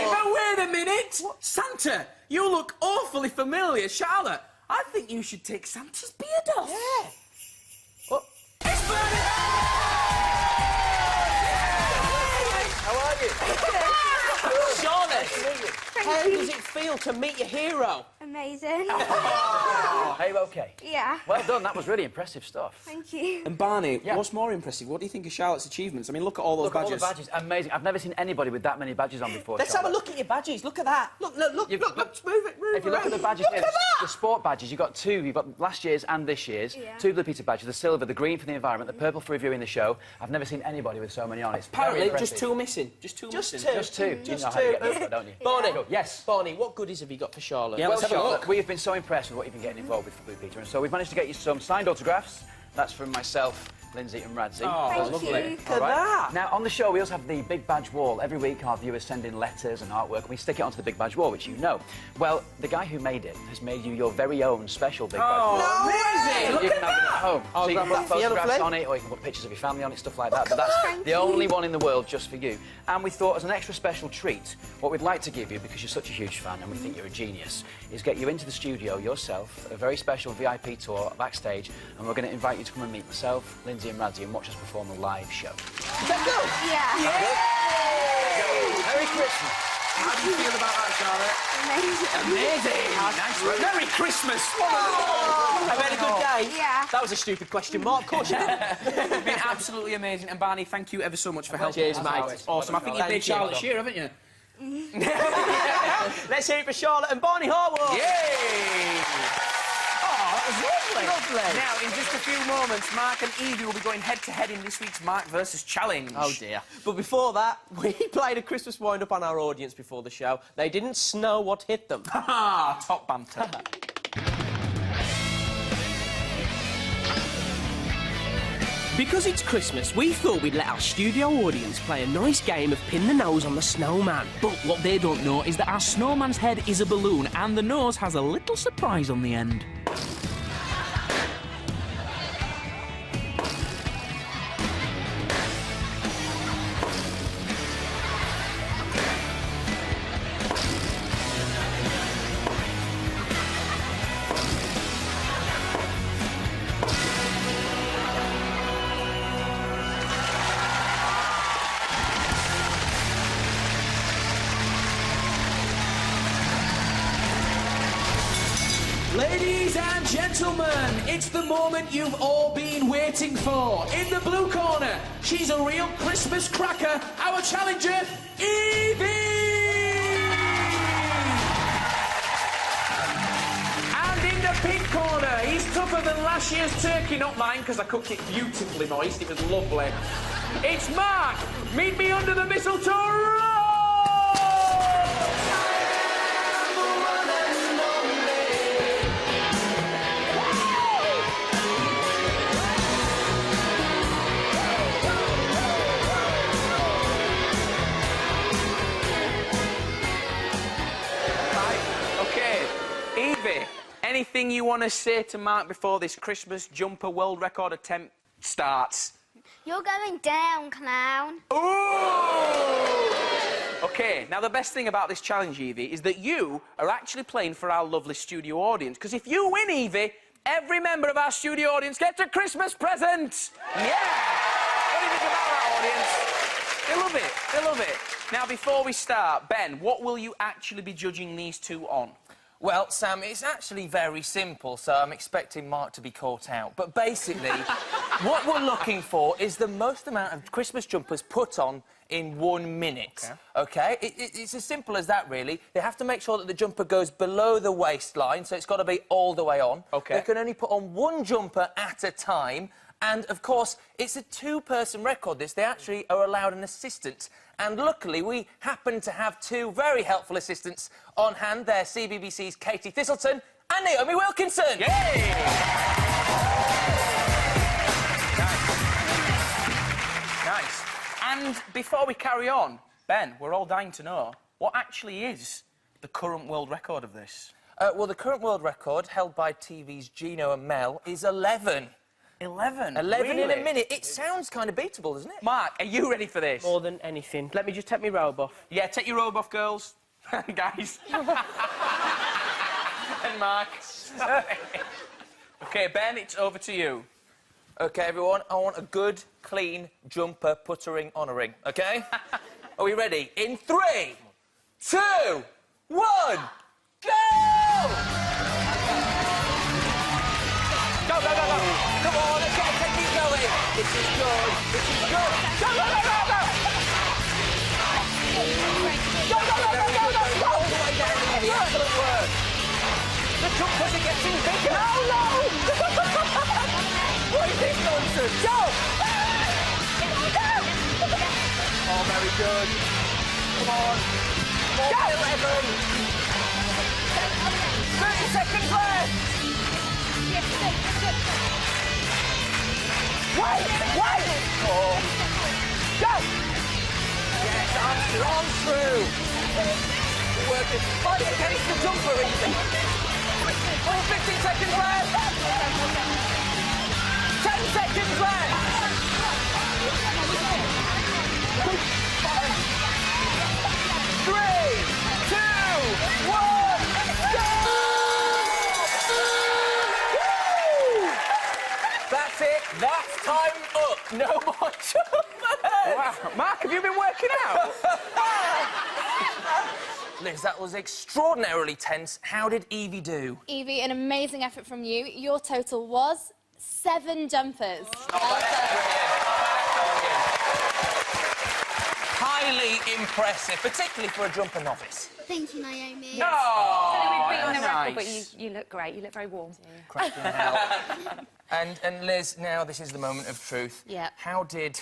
But wait a minute! What? Santa, you look awfully familiar. Charlotte, I think you should take Santa's beard off. Yeah. Oh. It's Barney! How are you? Charlotte, how does it feel to meet your hero? Amazing. Are you okay? Yeah. Well done, that was really impressive stuff. Thank you. And Barney, what's more impressive? What do you think of Charlotte's achievements? I mean, look at all those Look at badges. all the badges, amazing. I've never seen anybody with that many badges on before. Let's have a look at your badges. Look at that. Look, move it, move If you look at the badges here, the sport badges, you've got two. You've got last year's and this year's. Yeah. Two Blue Peter badges, the silver, the green for the environment, the purple for reviewing the show. I've never seen anybody with so many on. It's very Apparently, impressive. just two missing. Just two Just missing. two. Just two. Just you know how to two. get this, though, don't you? Barney. Yes. Barney, what goodies have you got for Charlotte? Yeah, Well, let's have a Charlotte, look. we have been so impressed with what you've been getting involved with for Blue Peter, and so we've managed to get you some signed autographs. That's from myself, Lindsay and Radzi. Oh, Thank lovely. you. Look at that. Now, on the show, we also have the Big Badge Wall. Every week, our viewers send in letters and artwork, and we stick it onto the Big Badge Wall, which you know. Well, the guy who made it has made you your very own special Big Badge Wall. No, amazing! You can have it at home. So you can put that for you, photographs lovely. on it, or you can put pictures of your family on it, stuff like that. But that's the only one in the world just for you. And we thought, as an extra special treat, what we'd like to give you, because you're such a huge fan and we think you're a genius, is get you into the studio yourself, a very special VIP tour backstage, and we're going to invite you to come and meet myself, Lindsay and Radzi, and watch us perform a live show. Is that good? Yeah. Merry Christmas. How do you feel about that, Charlotte? Amazing! Nice work. Merry Christmas! I've had a good day. Yeah. That was a stupid question, Mark. Of course you did. You've been absolutely amazing. And Barney, thank you ever so much for helping. Cheers, us mate. out. It's awesome. I think you've made Charlotte cheer, haven't you? Let's hear it for Charlotte and Barney Harwood. Yay! Oh, that was lovely. Lovely. Now, in just a few moments, Mark and Evie will be going head-to-head in this week's Mark versus Challenge. Oh, dear. But before that, we played a Christmas wind-up on our audience before the show. They didn't know what hit them. Ha! Top banter. Because it's Christmas, we thought we'd let our studio audience play a nice game of pin the nose on the snowman. But what they don't know is that our snowman's head is a balloon and the nose has a little surprise on the end. Ladies and gentlemen, it's the moment you've all been waiting for. In the blue corner, she's a real Christmas cracker, our challenger, Evie! And in the pink corner, he's tougher than last year's turkey, not mine, because I cooked it beautifully moist. It was lovely. It's Mark! Meet me under the mistletoe! Evie, anything you want to say to Mark before this Christmas jumper world record attempt starts? You're going down, clown. Ooh! OK, now the best thing about this challenge, Evie, is that you are actually playing for our lovely studio audience. Because if you win, Evie, every member of our studio audience gets a Christmas present! Yeah! What do you think about that, audience? They love it. They love it. Now, before we start, Ben, what will you actually be judging these two on? Well, Sam, it's actually very simple, so I'm expecting Mark to be caught out. But basically, what we're looking for is the most amount of Christmas jumpers put on in 1 minute, OK? It's as simple as that, really. They have to make sure that the jumper goes below the waistline, so it's got to be all the way on. OK. They can only put on one jumper at a time. And, of course, it's a two-person record, this. They actually are allowed an assistant. And luckily, we happen to have two very helpful assistants on hand. They're CBBC's Katie Thistleton and Naomi Wilkinson. Yay! Nice. And before we carry on, Ben, we're all dying to know, what actually is the current world record of this? Well, the current world record, held by TV's Gino and Mel, is 11. 11? 11 in Really? a minute. It sounds kind of beatable, doesn't it? Mark, are you ready for this? More than anything. Let me just take my robe off. Yeah, take your robe off, girls. Guys. And Mark. OK, Ben, it's over to you. OK, everyone, I want a good, clean jumper puttering honouring, OK? Are we ready? In 3, 2, 1, go! Go, go, go, go! Come on, let's get a technique going. This is good. This is good. Go, go, go, go, go! Go, go, go, go, go, go, go! All the way down, Naomi. Excellent work. The jumpers are getting bigger. Oh, no! What is this nonsense? Go! Oh, very good. Come on. Go, 11. 30 seconds left. Wait! Wait! Oh. Go! Yes, arms through. Working. Fight against the jumper, even. 15 seconds left. 10 seconds left. 3, 2, 1, go! That's it. That's time up. No more jumpers. Wow. Mark, have you been working out? Liz, that was extraordinarily tense. How did Evie do? Evie, an amazing effort from you. Your total was 7 jumpers. Highly impressive, particularly for a jumper novice. Thank you, Naomi. Oh, we've beaten the nice. record, but you look great. You look very warm. And Liz, now this is the moment of truth. Yeah. How did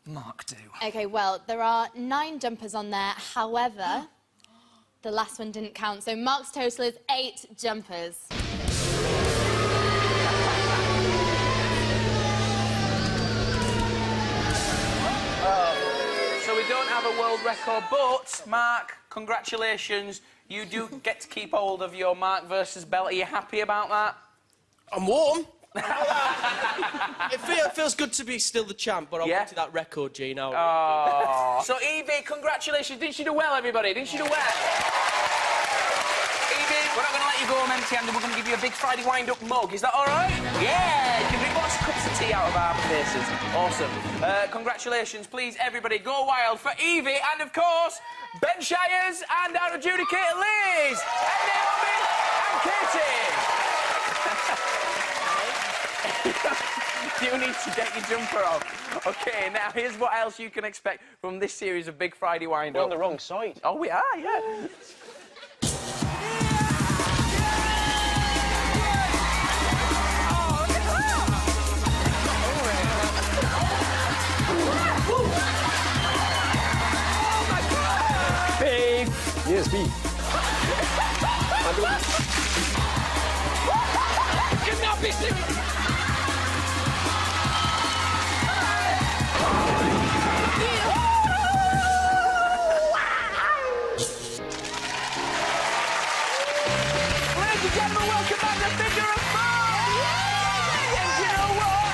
Mark do? OK, well, there are 9 jumpers on there. However, the last one didn't count, so Mark's total is 8 jumpers. So we don't have a world record, but, Mark, congratulations. You do get to keep hold of your Mark versus belt. Are you happy about that? I'm warm. It feels good to be still the champ, but I wanted that record, Gino. Oh. So, Evie, congratulations. Didn't she do well, everybody? Didn't she do well? Evie, we're not going to let you go home empty-handed. We're going to give you a big Friday wind-up mug. Is that all right? Yeah. You can drink lots of cups of tea out of our faces. Awesome. Congratulations. Please, everybody, go wild for Evie and, of course, Ben Shires and our adjudicator, Liz. And Naomi and Katie. You need to get your jumper off. OK, now here's what else you can expect from this series of Big Friday Wind-Up. We're on the wrong side. Oh, we are, yeah. Beef! Yes, beef. Cannot be serious. Ladies and gentlemen, welcome back to Figure of 4! And you know what?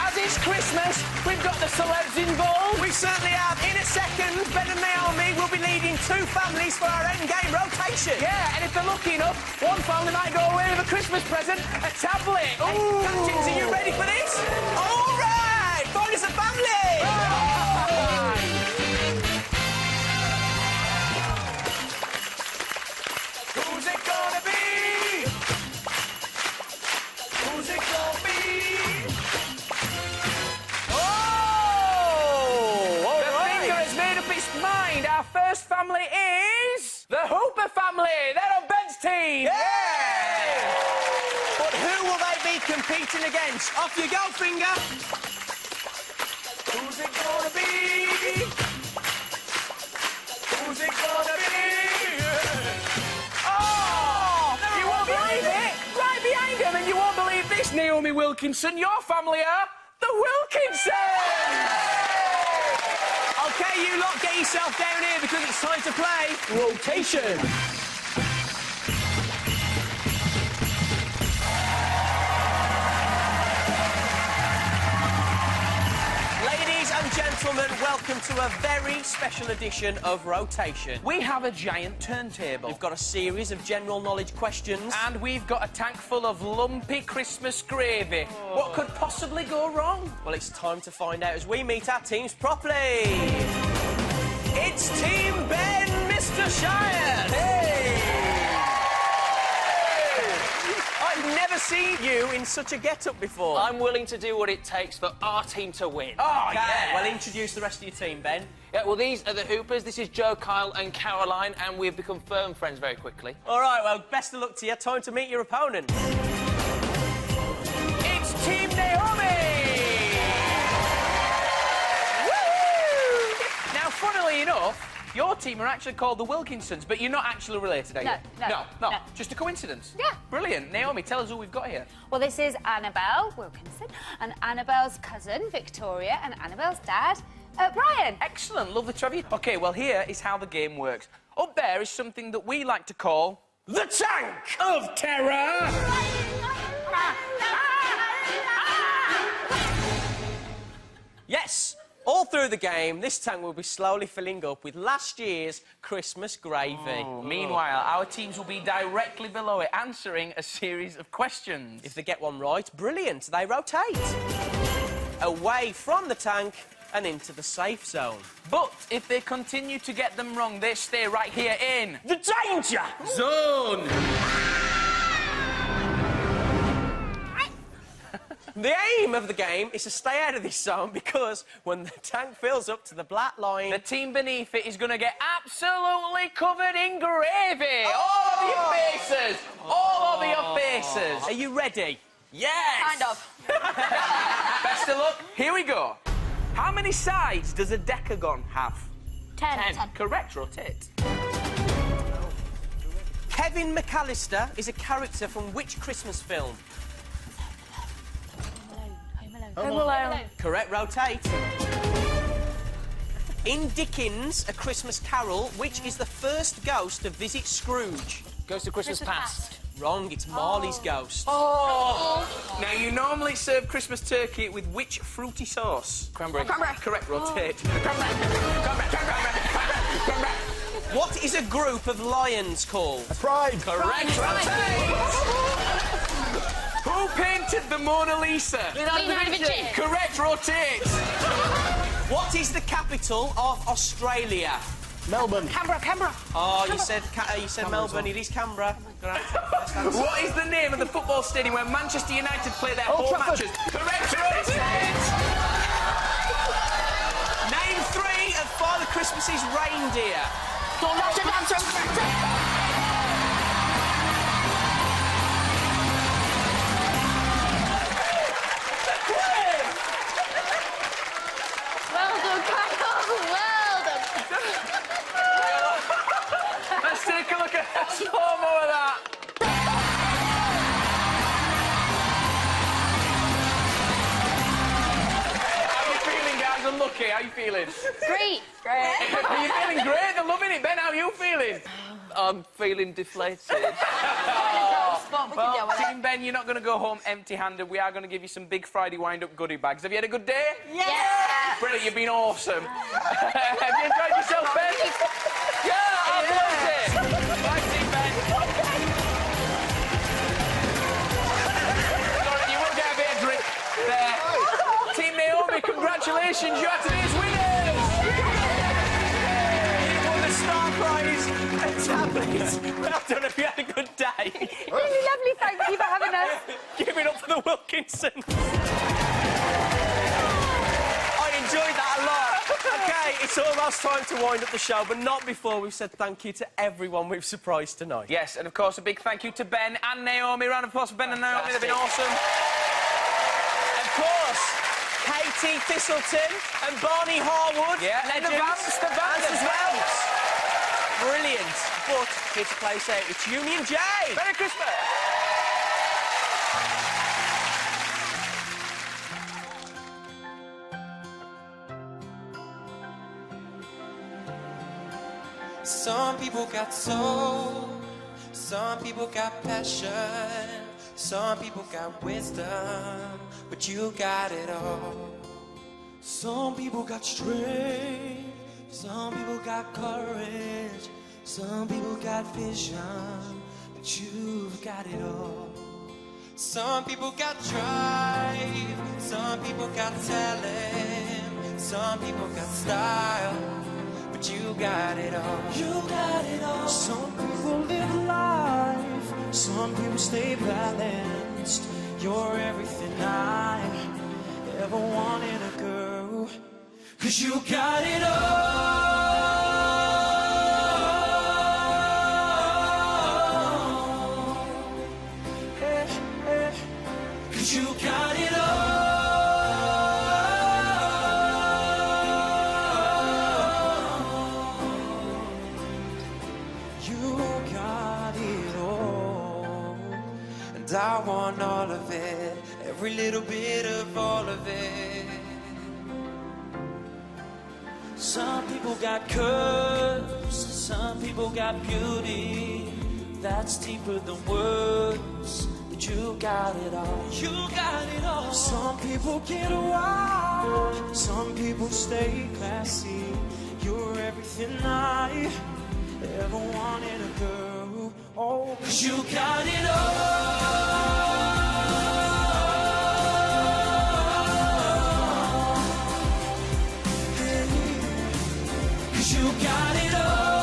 As it's Christmas, we've got the celebs involved. We certainly have. In a second, Ben and Naomi will be leading 2 families for our endgame rotation. Yeah, and if they're lucky enough, one family might go away with a Christmas present, a tablet. Hey, captains, are you ready for this? All right! Find us a family! Who's it gonna be? Who's it gonna be? Oh! All the finger has made up its mind. Our first family is the Hooper family. They're on Ben's team. Yeah! But who will they be competing against? Off you go, finger! Who's it gonna be? Who's it gonna be? Oh! You won't believe it! Naomi Wilkinson. Your family are the Wilkinsons! OK, you lot, get yourself down here because it's time to play Rotation. Ladies and gentlemen, welcome to a very special edition of Rotation. We have a giant turntable. We've got a series of general knowledge questions. And we've got a tank full of lumpy Christmas gravy. Oh. What could possibly go wrong? Well, it's time to find out as we meet our teams properly. It's Team Ben, Mr. Shires. Hey! I've never seen you in such a get-up before. I'm willing to do what it takes for our team to win. Oh, yeah. Well, introduce the rest of your team, Ben. Yeah, well, these are the Hoopers. This is Joe, Kyle and Caroline, and we've become firm friends very quickly. All right, well, best of luck to you. Time to meet your opponent. It's Team Naomi! Woo! Now, funnily enough, your team are actually called the Wilkinsons, but you're not actually related, are you? No. Just a coincidence? Yeah. Brilliant. Naomi, tell us who we've got here. Well, this is Annabelle Wilkinson, and Annabelle's cousin, Victoria, and Annabelle's dad, Brian. Excellent. Lovely to have you. OK, well, here is how the game works. Up there is something that we like to call the Tank of Terror. Yes, all through the game, this tank will be slowly filling up with last year's Christmas gravy. Oh. Meanwhile, our teams will be directly below it, answering a series of questions. If they get one right, brilliant, they rotate. Away from the tank and into the safe zone. But if they continue to get them wrong, they stay right here in the danger zone. The aim of the game is to stay out of this zone because when the tank fills up to the black line... The team beneath it is going to get absolutely covered in gravy. All over your faces. All over your faces. Are you ready? Yes. Kind of. Best of luck. Here we go. How many sides does a decagon have? 10. Correct, rotate. Kevin McAllister is a character from which Christmas film? Home Alone. Correct, rotate. In Dickens' A Christmas Carol, which is the first ghost to visit Scrooge? Ghost of Christmas Past. Wrong, it's Marley's ghost. Oh! Now, you normally serve Christmas turkey with which fruity sauce? Cranberry. Correct, rotate. What is a group of lions called? A pride. Correct, rotate. Who painted the Mona Lisa? Leonardo da Vinci. Correct, rotate. What is the capital of Australia? Melbourne. Canberra. Oh, you said Melbourne. It is Canberra. What is the name of the football stadium where Manchester United play their Old home Trafford. matches? Correct, rotate. Name 3 of Father Christmas's reindeer. Well done, Kyle. Well done. Let's take a look at slow-mo of that. How are you feeling, guys? Unlucky. How are you feeling? Great. Are you feeling great? They're loving it. Ben, how are you feeling? I'm feeling deflated. Well, Team Ben, you're not going to go home empty-handed. We are going to give you some big Friday wind-up goodie bags. Have you had a good day? Yeah. Brilliant, you've been awesome. Have you enjoyed yourself, Ben? Yeah, I've loved it. Bye, Team Ben. Sorry, you will get a bit of drink there. Team Naomi, congratulations, you are today's winners. You won the Star Prize and tablets. Well done, have you had a good day? Really lovely, thank you for having us. Give it up for the Wilkinsons. I enjoyed that a lot. OK, it's almost time to wind up the show, but not before we've said thank you to everyone we've surprised tonight. Yes, and of course, a big thank you to Ben and Naomi. Round of applause for Ben and Naomi, they've been awesome. Of course, Katie Thistleton and Barney Harwood. Yeah, and the Vamps as well. Brilliant. But here to play us out, it's Union J. Merry Christmas. people got soul, some people got passion, some people got wisdom, but you got it all. Some people got strength, some people got courage, some people got vision, but you've got it all. Some people got drive, some people got talent, some people got style, but you got it all. You got it all. Some people live life, some people stay balanced. You're everything I ever wanted in a girl, 'cause you got it all. You got it all. You got it all. And I want all of it, every little bit of all of it. Some people got curves, some people got beauty that's deeper than words. You got it all. You got it all. Some people get wild, some people stay classy. You're everything I ever wanted in a girl. Oh, 'cause you got it all. You got it all.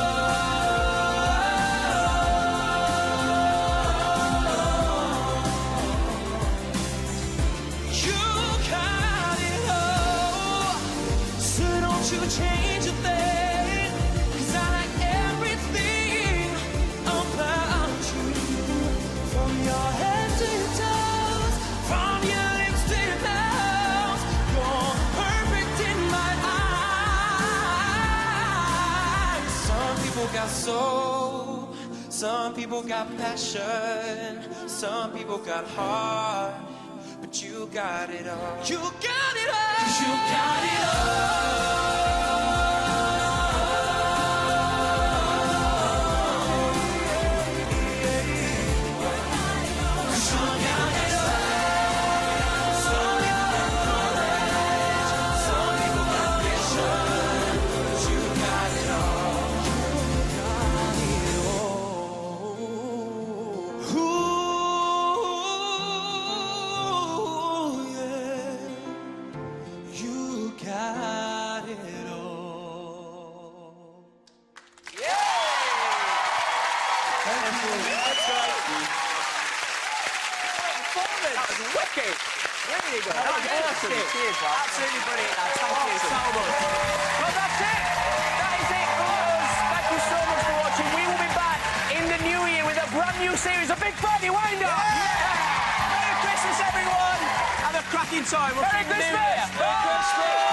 You change a thing, 'cause I like everything about you. From your head to your toes, from your lips to your nose, you're perfect in my eyes. Some people got soul, some people got passion, some people got heart, but you got it all. You got it all. 'Cause you got it all. Wicked! Really good. That was awesome. Cheers, man. Absolutely brilliant. Thank you so much. Well, that's it. That is it for us. Thank you so much for watching. We will be back in the new year with a brand new series, a big party wind-up. Yeah. Merry Christmas, everyone. Have a cracking time. We'll Merry see you in the new Christmas. year. Merry Christmas.